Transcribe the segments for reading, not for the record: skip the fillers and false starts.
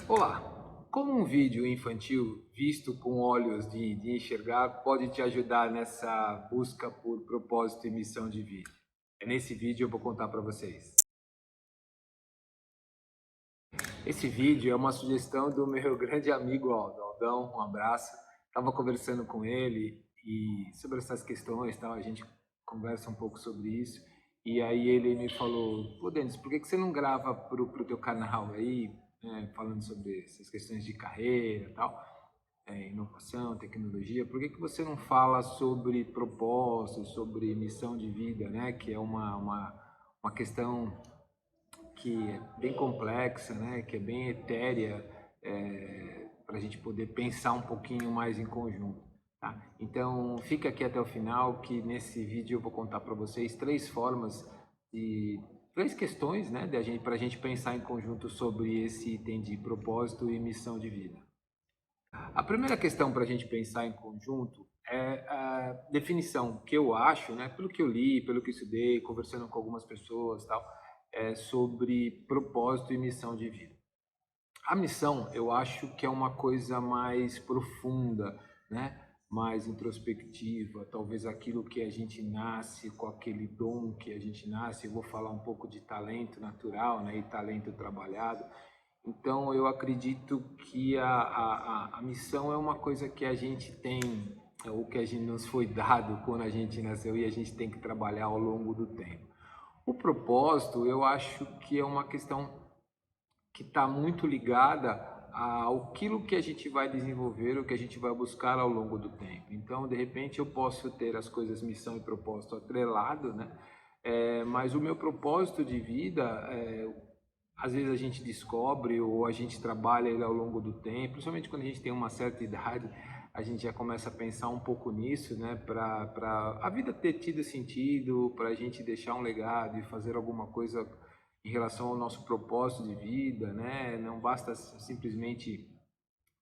Olá! Como um vídeo infantil visto com olhos de enxergar pode te ajudar nessa busca por propósito e missão de vida? É nesse vídeo eu vou contar para vocês. Esse vídeo é uma sugestão do meu grande amigo Aldo. Aldão, um abraço. Estava conversando com ele e sobre essas questões, tal, a gente conversa um pouco sobre isso. E aí ele me falou: pô, Denis, por que você não grava pro teu canal aí, né, falando sobre essas questões de carreira e tal, inovação, tecnologia? Por que você não fala sobre propósito, sobre missão de vida, né? Que é uma questão que é bem complexa, né, que é bem etérea, para a gente poder pensar um pouquinho mais em conjunto. Tá? Então, fica aqui até o final, que nesse vídeo eu vou contar para vocês três questões, né, para a gente pensar em conjunto sobre esse item de propósito e missão de vida. A primeira questão para a gente pensar em conjunto é a definição que eu acho, né, pelo que eu li, pelo que eu estudei, conversando com algumas pessoas, tal, sobre propósito e missão de vida. A missão, eu acho que é uma coisa mais profunda, né? Mais introspectiva, talvez aquilo que a gente nasce com aquele dom que a gente nasce. Eu vou falar um pouco de talento natural, né? E talento trabalhado. Então, eu acredito que a missão é uma coisa que a gente tem, ou que a gente nos foi dado quando a gente nasceu e a gente tem que trabalhar ao longo do tempo. O propósito, eu acho que é uma questão que está muito ligada ao aquilo que a gente vai desenvolver, o que a gente vai buscar ao longo do tempo. Então, de repente, eu posso ter as coisas missão e propósito atrelado, né? Mas o meu propósito de vida, às vezes a gente descobre ou a gente trabalha ele ao longo do tempo, principalmente quando a gente tem uma certa idade, a gente já começa a pensar um pouco nisso, né? Para a vida ter tido sentido, para a gente deixar um legado e fazer alguma coisa em relação ao nosso propósito de vida, né? Não basta simplesmente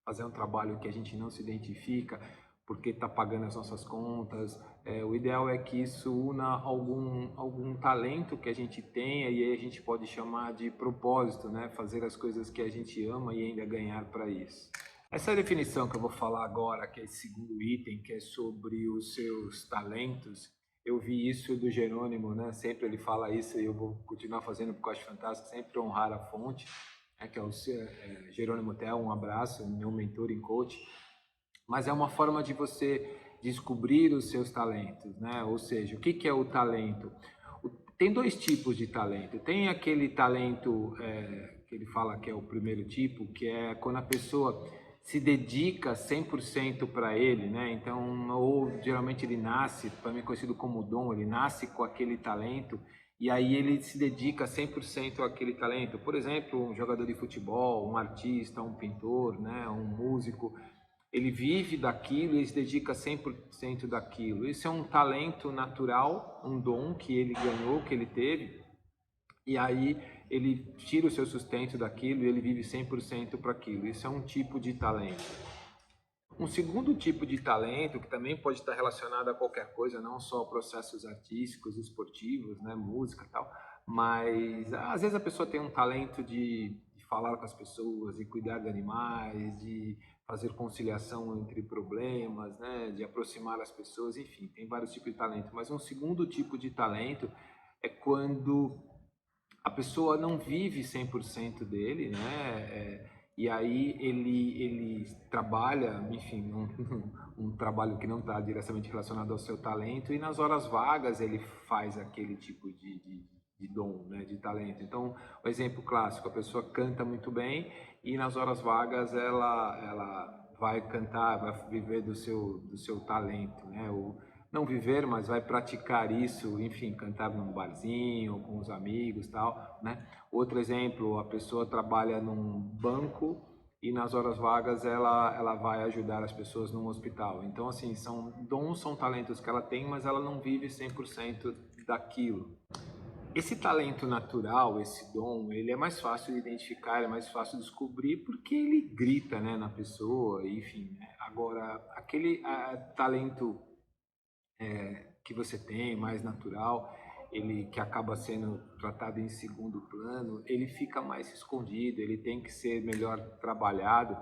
fazer um trabalho que a gente não se identifica porque está pagando as nossas contas. O ideal é que isso una algum talento que a gente tenha e aí a gente pode chamar de propósito, né? Fazer as coisas que a gente ama e ainda ganhar para isso. Essa definição que eu vou falar agora, que é esse segundo item, que é sobre os seus talentos, eu vi isso do Jerônimo, né? Sempre ele fala isso e eu vou continuar fazendo porque eu acho fantástico, sempre honrar a fonte, que é o Jerônimo Tel, um abraço, meu mentor em coach. Mas é uma forma de você descobrir os seus talentos, né? Ou seja, o que é o talento? Tem dois tipos de talento. Tem aquele talento que ele fala que é o primeiro tipo, que é quando a pessoa se dedica 100% para ele, né? Então, ou geralmente ele nasce, para mim é conhecido como dom, ele nasce com aquele talento e aí ele se dedica 100% àquele talento. Por exemplo, um jogador de futebol, um artista, um pintor, né? Um músico, ele vive daquilo e se dedica 100% daquilo. Isso é um talento natural, um dom que ele ganhou, que ele teve, e aí ele tira o seu sustento daquilo e ele vive 100% para aquilo. Isso é um tipo de talento. Um segundo tipo de talento, que também pode estar relacionado a qualquer coisa, não só processos artísticos, esportivos, né, música e tal, mas às vezes a pessoa tem um talento de falar com as pessoas, de cuidar de animais, de fazer conciliação entre problemas, né, de aproximar as pessoas, enfim, tem vários tipos de talento. Mas um segundo tipo de talento é quando a pessoa não vive 100% dele, né? E aí ele trabalha, enfim, um trabalho que não está diretamente relacionado ao seu talento e nas horas vagas ele faz aquele tipo de dom, né? De talento. Então, o exemplo clássico, a pessoa canta muito bem e nas horas vagas ela vai cantar, vai viver do seu talento, né? Não viver, mas vai praticar isso, enfim, cantar num barzinho, com os amigos, tal, né? Outro exemplo, a pessoa trabalha num banco e nas horas vagas ela vai ajudar as pessoas num hospital. Então, assim, são dons, são talentos que ela tem, mas ela não vive 100% daquilo. Esse talento natural, esse dom, ele é mais fácil de identificar, é mais fácil de descobrir porque ele grita, né, na pessoa, enfim, né? Agora, aquele talento que você tem, mais natural, ele que acaba sendo tratado em segundo plano, ele fica mais escondido, ele tem que ser melhor trabalhado.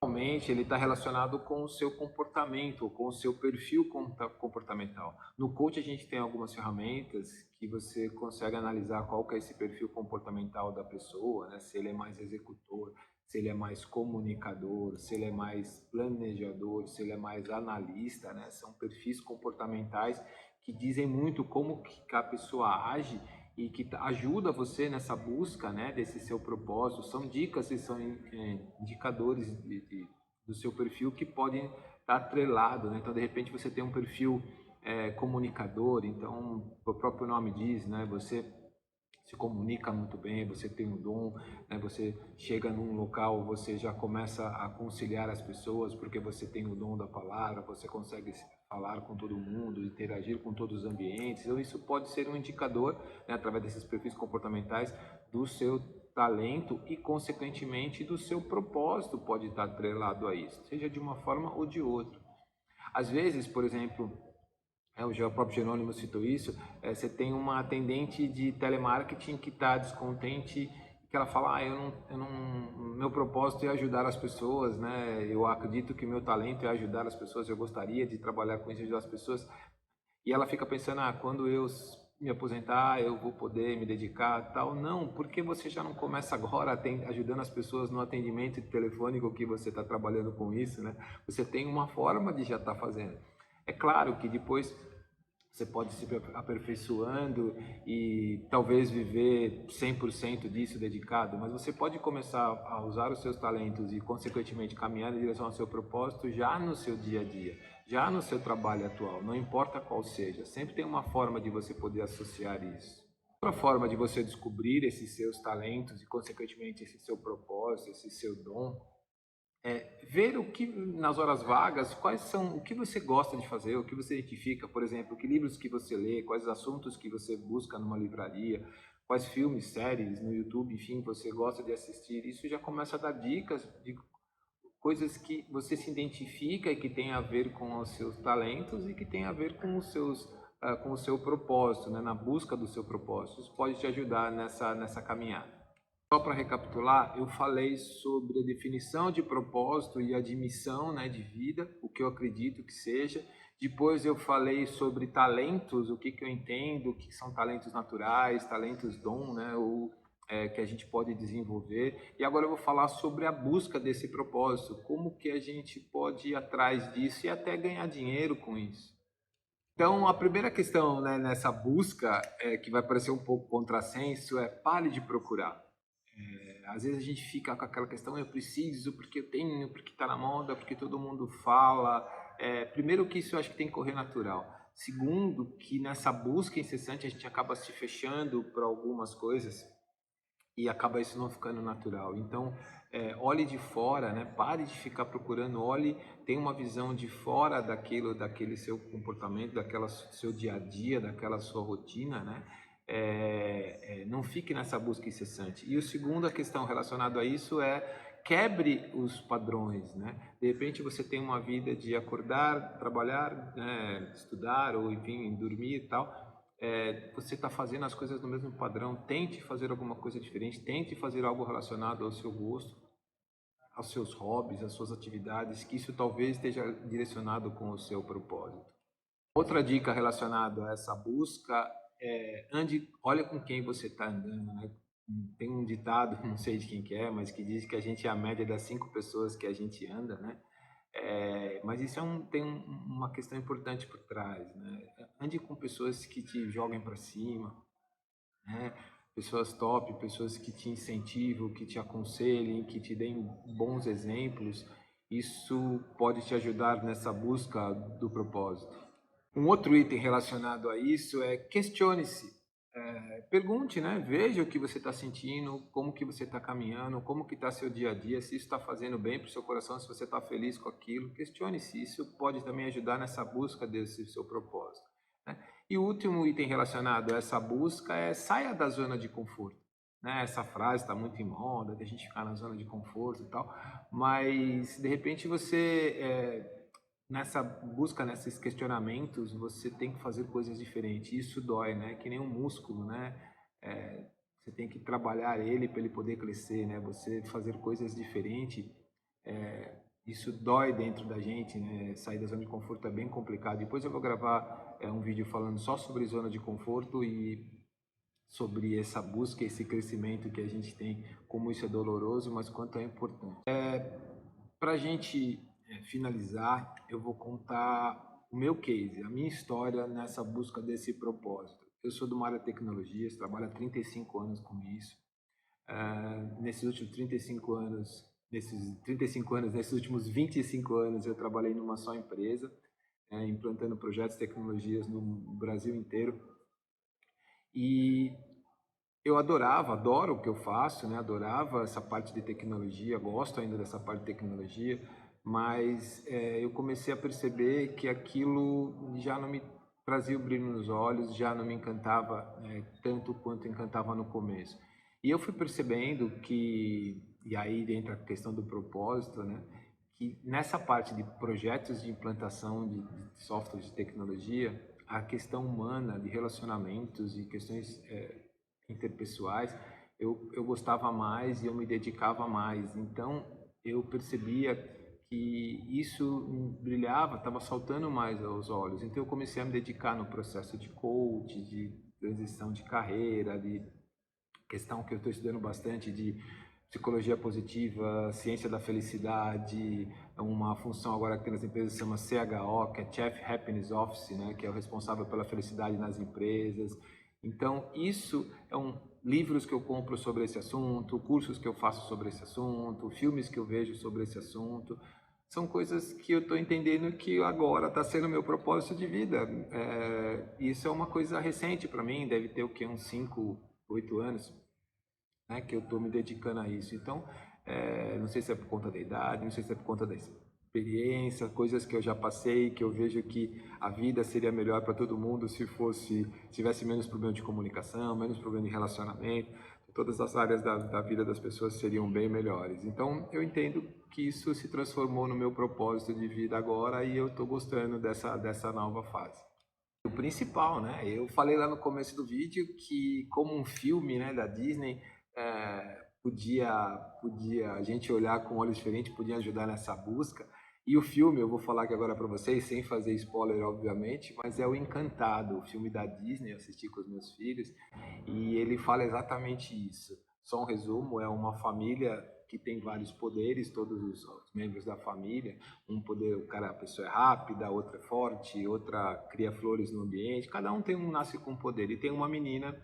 Realmente ele está relacionado com o seu comportamento, com o seu perfil comportamental. No coach a gente tem algumas ferramentas que você consegue analisar qual que é esse perfil comportamental da pessoa, né? Se ele é mais executor, se ele é mais comunicador, se ele é mais planejador, se ele é mais analista, né? São perfis comportamentais que dizem muito como que a pessoa age e que ajuda você nessa busca, né, desse seu propósito. São dicas e são indicadores do seu perfil que podem estar atrelados, né? Então, de repente, você tem um perfil comunicador, então, o próprio nome diz, né, você se comunica muito bem, você tem um dom, né? Você chega num local, você já começa a conciliar as pessoas, porque você tem o dom da palavra, você consegue falar com todo mundo, interagir com todos os ambientes. Então, isso pode ser um indicador, né, através desses perfis comportamentais, do seu talento e, consequentemente, do seu propósito pode estar atrelado a isso, seja de uma forma ou de outra. Às vezes, por exemplo, o próprio Jerônimo citou isso, você tem uma atendente de telemarketing que está descontente, que ela fala, meu propósito é ajudar as pessoas, né? Eu acredito que meu talento é ajudar as pessoas, eu gostaria de trabalhar com isso, ajudar as pessoas. E ela fica pensando, quando eu me aposentar, eu vou poder me dedicar a tal. Não, porque você já não começa agora ajudando as pessoas no atendimento telefônico que você está trabalhando com isso, né? Você tem uma forma de já estar fazendo. É claro que depois você pode se aperfeiçoando e talvez viver 100% disso dedicado, mas você pode começar a usar os seus talentos e, consequentemente, caminhar em direção ao seu propósito já no seu dia a dia, já no seu trabalho atual, não importa qual seja, sempre tem uma forma de você poder associar isso. Outra forma de você descobrir esses seus talentos e, consequentemente, esse seu propósito, esse seu dom, ver o que nas horas vagas, quais são, o que você gosta de fazer, o que você identifica, por exemplo, que livros que você lê, quais assuntos que você busca numa livraria, quais filmes, séries no YouTube, enfim, você gosta de assistir. Isso já começa a dar dicas de coisas que você se identifica e que tem a ver com os seus talentos e que tem a ver com os seus com o seu propósito, né, na busca do seu propósito. Isso pode te ajudar nessa caminhada. Só para recapitular, eu falei sobre a definição de propósito e a de missão, né, de vida, o que eu acredito que seja. Depois eu falei sobre talentos, o que eu entendo, o que são talentos naturais, talentos dom, né, ou que a gente pode desenvolver. E agora eu vou falar sobre a busca desse propósito, como que a gente pode ir atrás disso e até ganhar dinheiro com isso. Então, a primeira questão, né, nessa busca, que vai parecer um pouco contrassenso, é pare de procurar. Às vezes a gente fica com aquela questão, eu preciso, porque eu tenho, porque está na moda, porque todo mundo fala. Primeiro que isso eu acho que tem que correr natural. Segundo, que nessa busca incessante a gente acaba se fechando para algumas coisas e acaba isso não ficando natural. Então, olhe de fora, né? Pare de ficar procurando, olhe, tenha uma visão de fora daquele seu comportamento, daquela seu dia a dia, daquela sua rotina, né? Não fique nessa busca incessante. E o segundo, a questão relacionada a isso é quebre os padrões, né? De repente você tem uma vida de acordar, trabalhar, né, estudar ou enfim dormir e tal. Você está fazendo as coisas no mesmo padrão. Tente fazer alguma coisa diferente, tente fazer algo relacionado ao seu gosto, aos seus hobbies, às suas atividades, que isso talvez esteja direcionado com o seu propósito. Outra dica relacionada a essa busca olha com quem você está andando, né? Tem um ditado, não sei de quem que é, mas que diz que a gente é a média das 5 pessoas que a gente anda, né? Mas isso tem uma questão importante por trás, né? Ande com pessoas que te joguem para cima, né? Pessoas top, pessoas que te incentivam, que te aconselhem, que te deem bons exemplos. Isso pode te ajudar nessa busca do propósito. Um outro item relacionado a isso é questione-se. Pergunte, né? Veja o que você está sentindo, como que você está caminhando, como que está seu dia a dia, se isso está fazendo bem para o seu coração, se você está feliz com aquilo. Questione-se. Isso pode também ajudar nessa busca desse seu propósito, né? E o último item relacionado a essa busca é saia da zona de conforto, né? Essa frase está muito em moda, de a gente ficar na zona de conforto e tal, mas de repente você nessa busca, nesses questionamentos, você tem que fazer coisas diferentes. Isso dói, né? Que nem um músculo, né? Você tem que trabalhar ele para ele poder crescer, né? Você fazer coisas diferentes, isso dói dentro da gente, né? Sair da zona de conforto é bem complicado. Depois eu vou gravar um vídeo falando só sobre zona de conforto e sobre essa busca, esse crescimento que a gente tem, como isso é doloroso, mas quanto é importante. Para a gente finalizar, eu vou contar o meu case, a minha história nessa busca desse propósito. Eu sou do área de tecnologias, trabalho há 35 anos com isso. Nesses últimos 35 anos, nesses últimos 25 anos, eu trabalhei numa só empresa, implantando projetos de tecnologias no Brasil inteiro. E eu adoro o que eu faço, né? Adorava essa parte de tecnologia, gosto ainda dessa parte de tecnologia, mas eu comecei a perceber que aquilo já não me trazia o brilho nos olhos, já não me encantava tanto quanto encantava no começo. E eu fui percebendo que, e aí entra a questão do propósito, né? Que nessa parte de projetos de implantação de softwares de tecnologia, a questão humana, de relacionamentos e questões interpessoais, eu gostava mais e eu me dedicava mais. Então, eu percebia que isso brilhava, estava saltando mais aos olhos. Então, eu comecei a me dedicar no processo de coach, de transição de carreira, de questão que eu estou estudando bastante de psicologia positiva, ciência da felicidade, uma função agora que tem nas empresas que se chama CHO, que é Chief Happiness Office, né, que é o responsável pela felicidade nas empresas. Então, isso livros que eu compro sobre esse assunto, cursos que eu faço sobre esse assunto, filmes que eu vejo sobre esse assunto. São coisas que eu estou entendendo que agora está sendo meu propósito de vida. Isso é uma coisa recente para mim, deve ter o quê? Uns 5, 8 anos, né, que eu estou me dedicando a isso. Então, não sei se é por conta da idade, não sei se é por conta da experiência, coisas que eu já passei, que eu vejo que a vida seria melhor para todo mundo se tivesse menos problema de comunicação, menos problema de relacionamento, todas as áreas da vida das pessoas seriam bem melhores. Então, eu entendo que isso se transformou no meu propósito de vida agora e eu estou gostando dessa nova fase. O principal, né? Eu falei lá no começo do vídeo que, como um filme, né, da Disney, podia a gente olhar com olhos diferentes, podia ajudar nessa busca. E o filme, eu vou falar aqui agora para vocês, sem fazer spoiler, obviamente, mas é o Encantado, o filme da Disney, eu assisti com os meus filhos, e ele fala exatamente isso. Só um resumo, é uma família que tem vários poderes, todos os membros da família, um poder, a pessoa é rápida, outra é forte, outra cria flores no ambiente, cada um nasce com um poder, e tem uma menina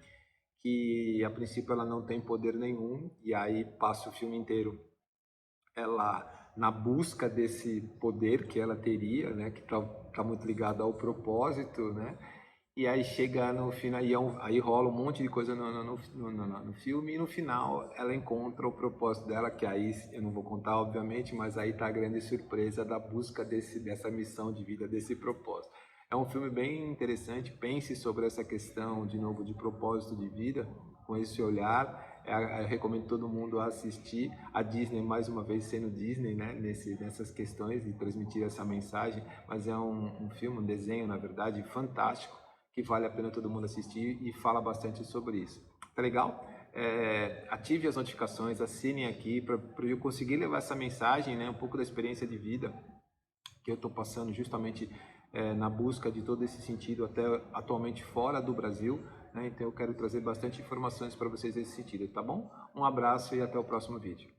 que a princípio ela não tem poder nenhum, e aí passa o filme inteiro ela na busca desse poder que ela teria, né, que tá muito ligado ao propósito, né, e aí chega no final, aí rola um monte de coisa no filme, e no final ela encontra o propósito dela, que aí eu não vou contar, obviamente, mas aí tá a grande surpresa da busca dessa missão de vida, desse propósito. É um filme bem interessante, pense sobre essa questão, de novo, de propósito de vida, com esse olhar. Eu recomendo todo mundo a assistir. A Disney, mais uma vez, sendo Disney, né, nessas questões de transmitir essa mensagem, mas é um filme, um desenho, na verdade, fantástico, que vale a pena todo mundo assistir e fala bastante sobre isso. Tá legal? Ative as notificações, assinem aqui para eu conseguir levar essa mensagem, né, um pouco da experiência de vida que eu estou passando justamente na busca de todo esse sentido, até atualmente fora do Brasil, né? Então eu quero trazer bastante informações para vocês nesse sentido, tá bom? Um abraço e até o próximo vídeo.